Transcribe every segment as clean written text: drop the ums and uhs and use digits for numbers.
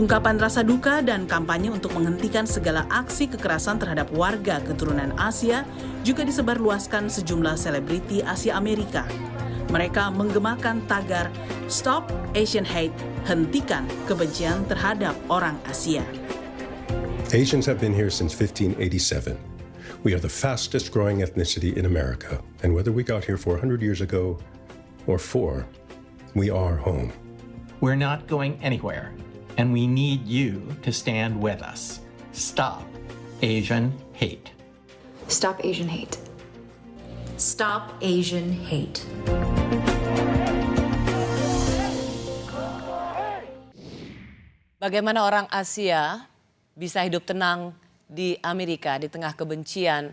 Ungkapan rasa duka dan kampanye untuk menghentikan segala aksi kekerasan terhadap warga keturunan Asia juga disebarluaskan sejumlah selebriti Asia Amerika. Mereka menggemakan tagar Stop Asian Hate, hentikan kebencian terhadap orang Asia. Asians have been here since 1587. We are the fastest growing ethnicity in America, and whether we got here 400 years ago or 4, we are home. We're not going anywhere, and we need you to stand with us. Stop Asian hate. Stop Asian hate. Stop Asian hate. Bagaimana orang Asia bisa hidup tenang di Amerika di tengah kebencian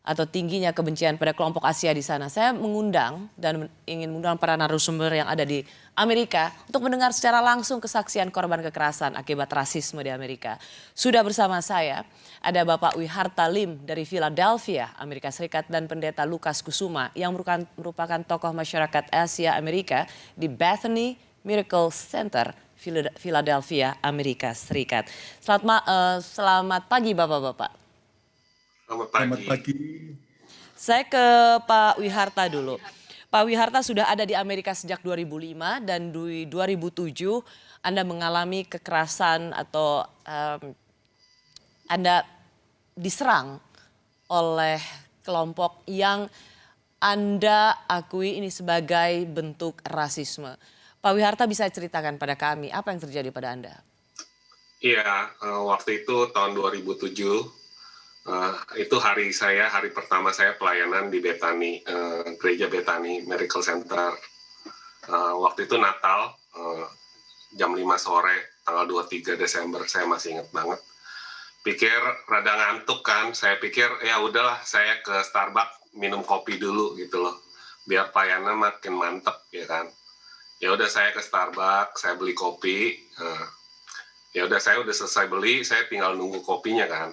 atau tingginya kebencian pada kelompok Asia di sana? Saya mengundang dan ingin mengundang para narasumber yang ada di Amerika untuk mendengar secara langsung kesaksian korban kekerasan akibat rasisme di Amerika. Sudah bersama saya ada Bapak Wiharta Lim dari Philadelphia, Amerika Serikat, dan Pendeta Lukas Kusuma yang merupakan tokoh masyarakat Asia Amerika di Bethany Miracle Center, Philadelphia, Amerika Serikat. Selamat pagi Bapak-Bapak. Selamat pagi. Saya ke Pak Wiharta dulu. Pak Wiharta sudah ada di Amerika sejak 2005 dan di 2007 Anda mengalami kekerasan atau Anda diserang oleh kelompok yang Anda akui ini sebagai bentuk rasisme. Pak Wiharta bisa ceritakan pada kami apa yang terjadi pada Anda? Iya, waktu itu tahun 2007. Itu hari pertama saya pelayanan di Bethany, gereja Bethany Miracle Center. Waktu itu Natal, jam 5 sore, tanggal 23 Desember, saya masih ingat banget. Pikir rada ngantuk kan, saya pikir ya udahlah saya ke Starbucks minum kopi dulu gitu loh, biar pelayanan makin mantep ya kan. Ya udah saya ke Starbucks, saya beli kopi. Ya udah saya udah selesai beli, saya tinggal nunggu kopinya kan.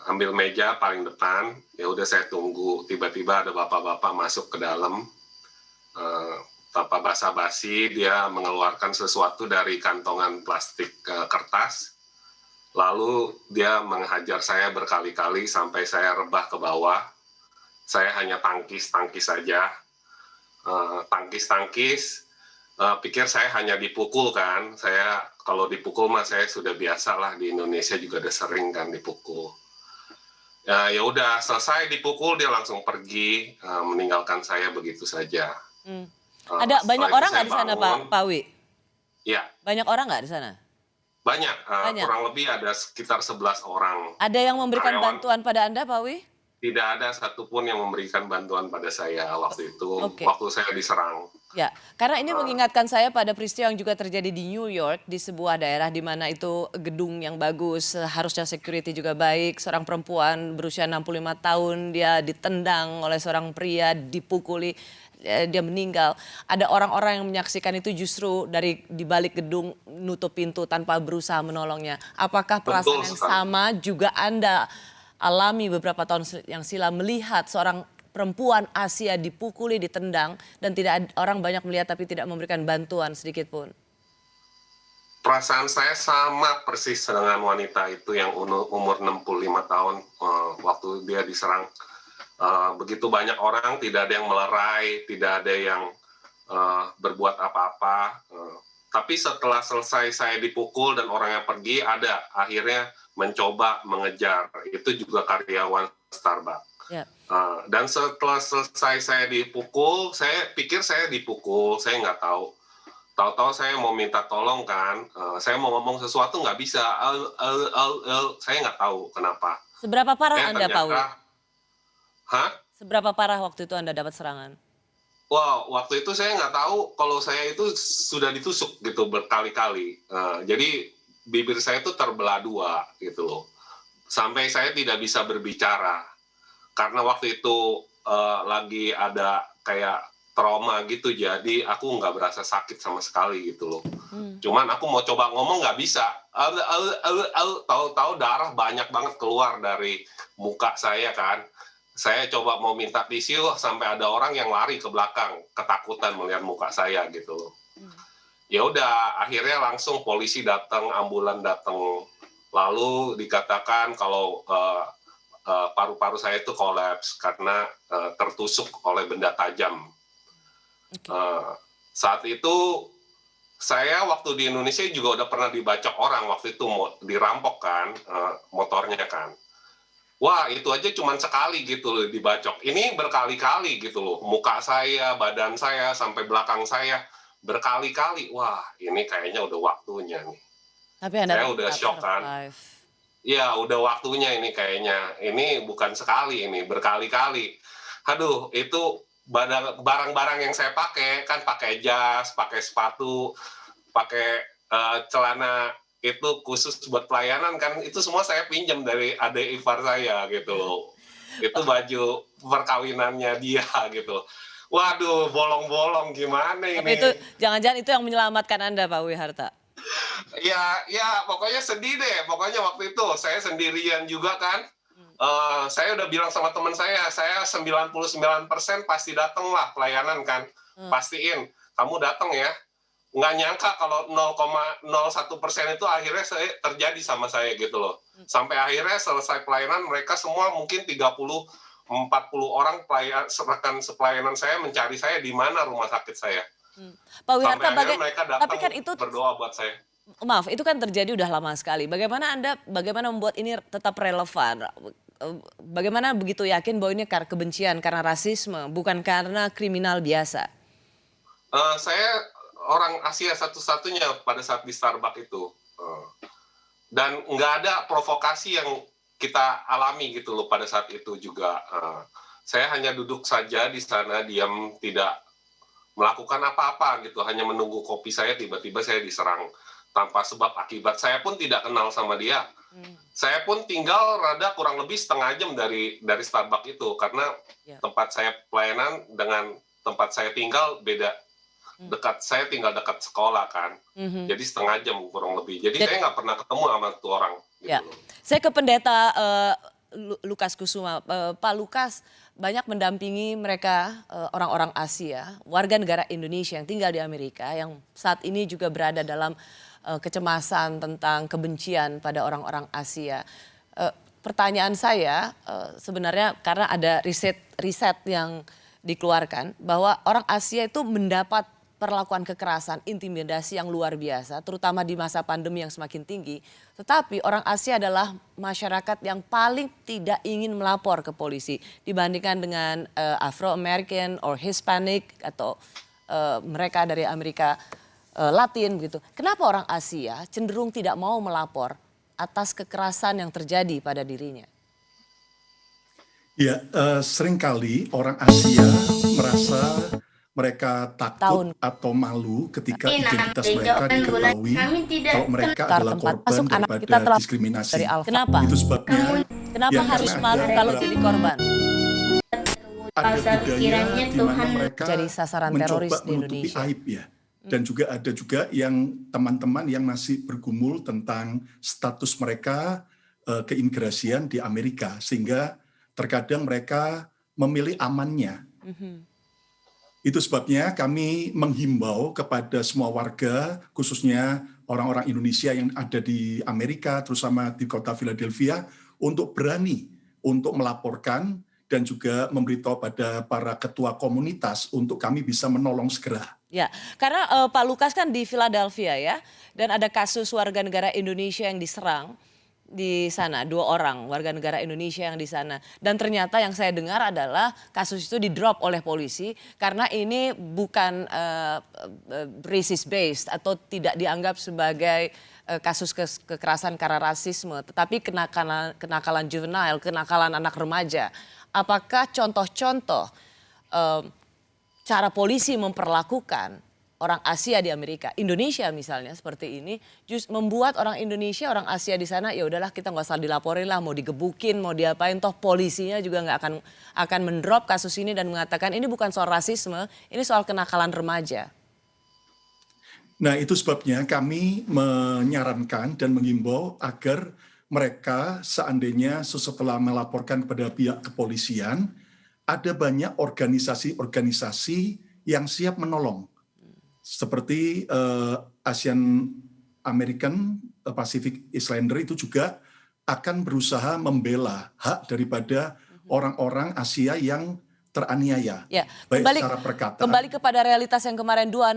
Ambil meja paling depan, ya udah saya tunggu. Tiba-tiba ada bapak-bapak masuk ke dalam, tanpa basa-basi dia mengeluarkan sesuatu dari kantongan plastik kertas, lalu dia menghajar saya berkali-kali sampai saya rebah ke bawah. Saya hanya tangkis saja, pikir saya hanya dipukul kan. Saya kalau dipukul mah saya sudah biasa lah, di Indonesia juga udah sering kan dipukul. Ya udah selesai dipukul dia langsung pergi, meninggalkan saya begitu saja. Ada banyak orang nggak di sana Pak Wi? Iya. Banyak orang nggak di sana? Banyak, kurang lebih ada sekitar 11 orang. Ada yang memberikan bantuan pada Anda Pak Wi? Tidak ada satupun yang memberikan bantuan pada saya waktu itu, waktu saya diserang. Ya, karena ini mengingatkan saya pada peristiwa yang juga terjadi di New York, di sebuah daerah di mana itu gedung yang bagus, harusnya security juga baik. Seorang perempuan berusia 65 tahun, dia ditendang oleh seorang pria, dipukuli, dia meninggal. Ada orang-orang yang menyaksikan itu justru dari di balik gedung nutup pintu tanpa berusaha menolongnya. Apakah perasaan yang sama juga Anda alami beberapa tahun yang silam, melihat seorang perempuan Asia dipukuli, ditendang, dan orang banyak melihat tapi tidak memberikan bantuan sedikit pun? Perasaan saya sama persis dengan wanita itu yang umur 65 tahun waktu dia diserang. Begitu banyak orang, tidak ada yang melerai, tidak ada yang berbuat apa-apa. Tapi setelah selesai saya dipukul dan orangnya pergi, ada akhirnya mencoba mengejar. Itu juga karyawan Starbucks. Yeah. Dan setelah selesai saya dipukul, saya pikir saya dipukul, saya nggak tahu. Tahu-tahu saya mau minta tolong kan, saya mau ngomong sesuatu nggak bisa, saya nggak tahu kenapa. Seberapa parah Anda, Pak Wi? Hah? Seberapa parah waktu itu Anda dapat serangan? Wow, waktu itu saya nggak tahu kalau saya itu sudah ditusuk gitu berkali-kali. Jadi bibir saya itu terbelah dua gitu loh. Sampai saya tidak bisa berbicara. Karena waktu itu lagi ada kayak trauma gitu, jadi aku nggak berasa sakit sama sekali gitu loh. Cuman aku mau coba ngomong nggak bisa. Tahu-tahu darah banyak banget keluar dari muka saya kan. Saya coba mau minta tisu sampai ada orang yang lari ke belakang, ketakutan melihat muka saya gitu loh. ya udah akhirnya langsung polisi datang, ambulan datang, lalu dikatakan kalau paru-paru saya itu kolaps karena tertusuk oleh benda tajam. Saat itu saya waktu di Indonesia juga udah pernah dibacok orang, waktu itu dirampok kan motornya kan. Wah, itu aja cuma sekali gitu loh dibacok. Ini berkali-kali gitu loh. Muka saya, badan saya, sampai belakang saya berkali-kali. Wah, ini kayaknya udah waktunya nih. Tapi Anda saya udah shock kan. Ya, udah waktunya ini kayaknya. Ini bukan sekali, ini berkali-kali. Aduh, itu barang-barang yang saya pakai, kan pakai jas, pakai sepatu, pakai celana itu khusus buat pelayanan kan, itu semua saya pinjam dari adik ipar saya gitu loh. Itu baju perkawinannya dia gitu. Waduh, bolong-bolong gimana ini. Tapi itu jangan-jangan itu yang menyelamatkan Anda, Pak Wiharta. Ya pokoknya sedih deh. Pokoknya waktu itu saya sendirian juga kan. Saya udah bilang sama teman saya 99% pasti datang lah pelayanan kan. Pastiin, kamu datang ya. Nggak nyangka kalau 0,01% itu akhirnya terjadi sama saya gitu loh. Sampai akhirnya selesai pelayanan, mereka semua mungkin 30-40 orang rekan sepelayanan saya mencari saya di mana rumah sakit saya. Pak Wiharta, mereka datang tapi kan itu berdoa buat saya. Maaf, itu kan terjadi udah lama sekali. Bagaimana membuat ini tetap relevan? Bagaimana begitu yakin bahwa ini karena kebencian, karena rasisme, bukan karena kriminal biasa? Saya orang Asia satu-satunya pada saat di Starbucks itu. Dan nggak ada provokasi yang kita alami gitu loh pada saat itu juga. Saya hanya duduk saja di sana, diam, tidak melakukan apa-apa gitu, hanya menunggu kopi saya, tiba-tiba saya diserang tanpa sebab akibat. Saya pun tidak kenal sama dia. Saya pun tinggal rada kurang lebih setengah jam dari Starbucks itu, karena tempat saya pelayanan dengan tempat saya tinggal beda. Saya tinggal dekat sekolah kan, jadi setengah jam kurang lebih. Jadi saya nggak pernah ketemu sama tuh orang. Gitu. Ya, saya ke pendeta Lukas Kusuma. Pak Lukas banyak mendampingi mereka orang-orang Asia, warga negara Indonesia yang tinggal di Amerika, yang saat ini juga berada dalam kecemasan tentang kebencian pada orang-orang Asia. Pertanyaan saya sebenarnya karena ada riset yang dikeluarkan bahwa orang Asia itu mendapat perlakuan kekerasan, intimidasi yang luar biasa, terutama di masa pandemi yang semakin tinggi. Tetapi orang Asia adalah masyarakat yang paling tidak ingin melapor ke polisi dibandingkan dengan Afro-American or Hispanic atau mereka dari Amerika Latin gitu. Kenapa orang Asia cenderung tidak mau melapor atas kekerasan yang terjadi pada dirinya? Ya, seringkali orang Asia merasa mereka takut atau malu ketika identitas mereka diketahui kalau mereka adalah korban daripada diskriminasi. Kenapa? Itu sebabnya. Kenapa harus malu kalau jadi korban? Ada budaya di mana mereka jadi sasaran teroris di menutupi Indonesia. aib ya. Dan juga ada juga yang teman-teman yang masih bergumul tentang status mereka keimigrasian di Amerika, sehingga terkadang mereka memilih amannya. Itu sebabnya kami menghimbau kepada semua warga, khususnya orang-orang Indonesia yang ada di Amerika, terutama di kota Philadelphia, untuk berani untuk melaporkan dan juga memberitahu pada para ketua komunitas untuk kami bisa menolong segera. Ya, karena Pak Lukas kan di Philadelphia ya, dan ada kasus warga negara Indonesia yang diserang di sana, 2 orang warga negara Indonesia yang di sana. Dan ternyata yang saya dengar adalah kasus itu di-drop oleh polisi karena ini bukan racist based atau tidak dianggap sebagai kasus kekerasan karena rasisme, tetapi kenakalan juvenile, kenakalan anak remaja. Apakah contoh-contoh cara polisi memperlakukan orang Asia di Amerika, Indonesia misalnya seperti ini, membuat orang Indonesia, orang Asia di sana, ya udahlah kita nggak usah dilaporin lah, mau digebukin, mau diapain, toh polisinya juga nggak akan mendrop kasus ini dan mengatakan ini bukan soal rasisme, ini soal kenakalan remaja. Nah, itu sebabnya kami menyarankan dan mengimbau agar mereka seandainya setelah melaporkan kepada pihak kepolisian, ada banyak organisasi-organisasi yang siap menolong. seperti Asian American Pacific Islander itu juga akan berusaha membela hak daripada orang-orang Asia yang teraniaya, Ya, baik secara perkataan. kembali kepada realitas yang kemarin dua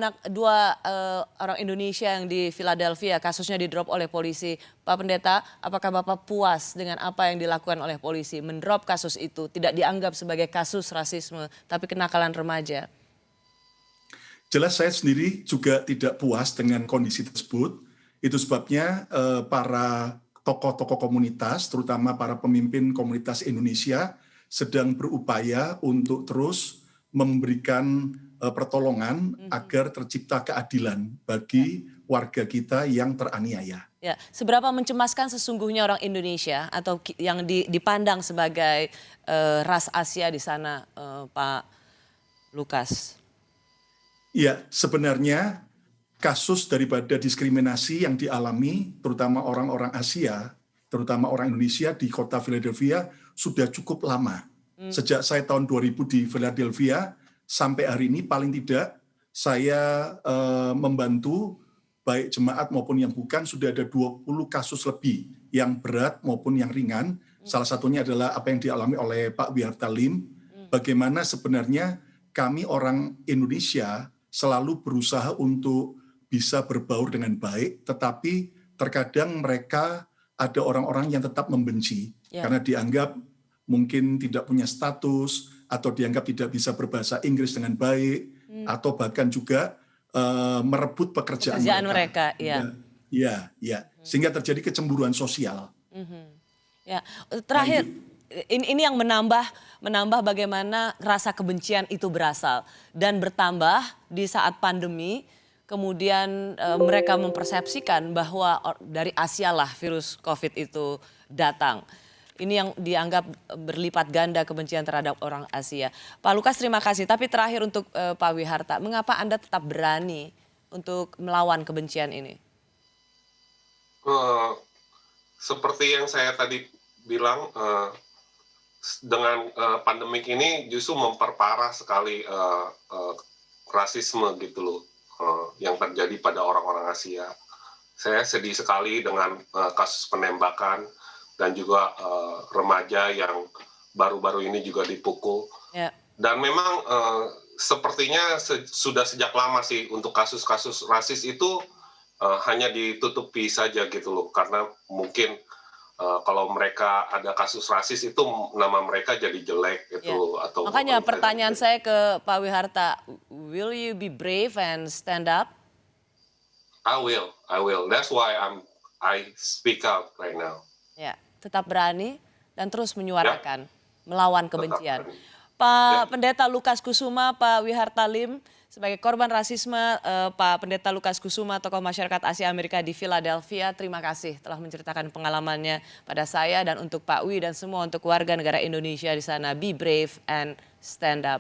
orang Indonesia yang di Philadelphia kasusnya di-drop oleh polisi. Pak Pendeta, apakah Bapak puas dengan apa yang dilakukan oleh polisi? Mendrop kasus itu tidak dianggap sebagai kasus rasisme, tapi kenakalan remaja. Jelas saya sendiri juga tidak puas dengan kondisi tersebut. Itu sebabnya para tokoh-tokoh komunitas, terutama para pemimpin komunitas Indonesia, sedang berupaya untuk terus memberikan pertolongan agar tercipta keadilan bagi warga kita yang teraniaya. Ya, seberapa mencemaskan sesungguhnya orang Indonesia atau yang dipandang sebagai ras Asia di sana, Pak Lukas? Ya, sebenarnya kasus daripada diskriminasi yang dialami terutama orang-orang Asia, terutama orang Indonesia di kota Philadelphia sudah cukup lama. Sejak saya tahun 2000 di Philadelphia sampai hari ini paling tidak saya membantu baik jemaat maupun yang bukan sudah ada 20 kasus lebih yang berat maupun yang ringan. Salah satunya adalah apa yang dialami oleh Pak Wiharta Lim. Bagaimana sebenarnya kami orang Indonesia selalu berusaha untuk bisa berbaur dengan baik, tetapi terkadang mereka ada orang-orang yang tetap membenci karena dianggap mungkin tidak punya status atau dianggap tidak bisa berbahasa Inggris dengan baik atau bahkan juga merebut pekerjaan mereka. Ya. Sehingga terjadi kecemburuan sosial. Ya, terakhir ini yang menambah bagaimana rasa kebencian itu berasal dan bertambah di saat pandemi. Kemudian mereka mempersepsikan bahwa dari Asia lah virus COVID itu datang. Ini yang dianggap berlipat ganda kebencian terhadap orang Asia. Pak Lukas, terima kasih. Tapi terakhir untuk Pak Wiharta, mengapa Anda tetap berani untuk melawan kebencian ini? Seperti yang saya tadi bilang, dengan pandemik ini justru memperparah sekali rasisme gitu loh. Yang terjadi pada orang-orang Asia. Saya sedih sekali dengan kasus penembakan dan juga remaja yang baru-baru ini juga dipukul. Yeah. Dan memang sepertinya sudah sejak lama sih untuk kasus-kasus rasis itu hanya ditutupi saja gitu loh, karena mungkin kalau mereka ada kasus rasis itu nama mereka jadi jelek gitu. Atau makanya pertanyaan saya ke Pak Wiharta, will you be brave and stand up? I will. That's why I speak out right now. Ya, tetap berani dan terus menyuarakan melawan kebencian. Pak Pendeta Lukas Kusuma, Pak Wiharta Lim, sebagai korban rasisme, Pak Pendeta Lukas Kusuma, tokoh masyarakat Asia Amerika di Philadelphia, terima kasih telah menceritakan pengalamannya pada saya dan untuk Pak Wi dan semua untuk warga negara Indonesia di sana. Be brave and stand up.